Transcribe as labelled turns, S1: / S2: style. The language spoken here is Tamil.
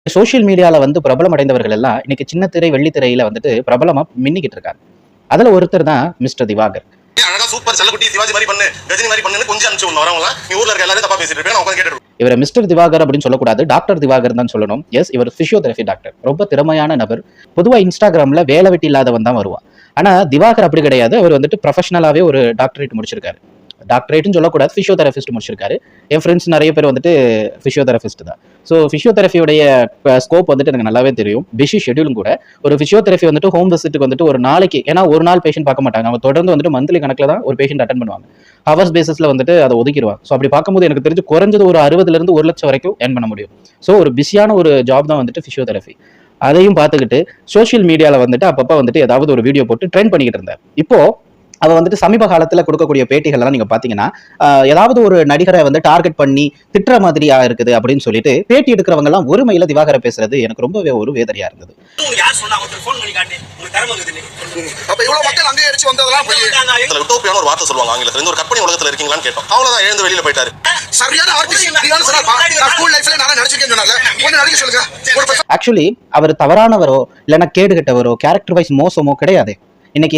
S1: சோசியல் மீடியால வந்து பிரபலம் அடைந்தவர்கள் எல்லாம் இன்னைக்கு சின்ன திரை, வெள்ளித்திரையில வந்துட்டு பிரபலமா மின்னிக்கிட்டு இருக்காங்க. அதுல ஒருத்தர் தான் மிஸ்டர் திவாகர்.
S2: அழகா சூப்பர் செல்லக்குட்டி சிவாஜி மாதிரி பண்ணு, ரஜினி மாதிரி பண்ணுன்னு கொஞ்சம் அனுப்பிச்சு விடணும். வரவங்க நீ ஊர்ல இருக்க எல்லாரும் தப்பா பேசிட்டு இருப்பேன், நான் உட்கார்ந்து கேட்டுட்டு
S1: இவரை மிஸ்டர் திவாகர் அப்படின்னு சொல்லக்கூடாது, டாக்டர் திவாகர் தான் சொல்லணும். எஸ், இவர் பிசியோதெரபி டாக்டர். ரொம்ப திறமையான நபர். பொதுவா இன்ஸ்டாகிராம்ல வேலை வெட்டி இல்லாதவன் தான் வருவான். ஆனா திவாகர் அப்படி கிடையாது. அவர் வந்துட்டு ப்ரொஃபஷனலாவே ஒரு டாக்டரேட் முடிச்சிருக்காரு. டாக்டரேட்னு சொல்லக்கூடாது, பிசியோதெரபிஸ்ட் முடிச்சிருக்காரு. என் ஃப்ரெண்ட்ஸ் நிறைய பேர் வந்துட்டு பிசியோதெரபிஸ்ட் தான். ஸோ பிசியோதெரபியோடைய ஸ்கோப் வந்துட்டு எனக்கு நல்லாவே தெரியும். பிஸி ஷெட்யூலும் கூட. ஒரு பிசியோதெரபி வந்துட்டு ஹோம் விசிட்டுக்கு வந்துட்டு ஒரு நாளைக்கு, ஏன்னா ஒரு நாள் பேஷண்ட் பார்க்க மாட்டாங்க, அவங்க தொடர்ந்து வந்துட்டு மந்த்லி கணக்கில் தான் ஒரு பேஷண்ட் அட்டன் பண்ணுவாங்க. ஹவர்ஸ் பேசிஸ்ல வந்துட்டு அதை ஒதுக்கிடுவாங்க. ஸோ அப்படி பார்க்கும்போது எனக்கு தெரிஞ்சு குறைஞ்சது ஒரு 60,000 1 லட்சம் வரைக்கும் ஏர்ன் பண்ண முடியும். ஸோ ஒரு பிஸியான ஒரு ஜாப் தான் வந்துட்டு பிசியோதெரபி. அதையும் பார்த்துக்கிட்டு சோஷியல் மீடியால வந்துட்டு அப்பப்போ வந்துட்டு ஏதாவது ஒரு வீடியோ போட்டு ட்ரெண்ட் பண்ணிக்கிட்டு இருந்தார். இப்போ அவ வந்துட்டு சமீப காலத்துல கொடுக்கக்கூடிய பேட்டிகள் எல்லாம் நீங்க பாத்தீங்கன்னா, ஏதாவது ஒரு நடிகரை வந்து டார்கெட் பண்ணி திட்டுற மாதிரியா இருக்குது அப்படின்னு சொல்லிட்டு பேட்டி எடுக்கிறவங்க எல்லாம் ஒருமையில திவாகரை பேசுறது எனக்கு ரொம்பவே ஒரு வேதனையா இருந்தது.
S2: அப்ப இவ்வளவு மக்கள் அங்கே அடிச்சு வந்ததெல்லாம் போய் யூட்டோபியான ஒரு வார்த்தை சொல்லுவாங்க ஆங்கிலத்துல. இந்த ஒரு கற்பனை உலகத்துல இருக்கீங்களான்னு கேட்டோம். அவ்வளவுதான், எழுந்து வெளியில போயிட்டாரு. சரியான ஆர்டிஸ்ட் நீங்க சொன்னா நான் ஸ்கூல் லைஃப்ல நான் நடிச்சிருக்கேன்னு சொன்னால ஒண்ணு நடிக்க சொல்லுங்க.
S1: ஆக்சுவலி அவர் தவறானவரோ இல்லைன்னா கேடு கெட்டவரோ கேரக்டர் வைஸ் மோசமோ கிடையாது. இன்னைக்கு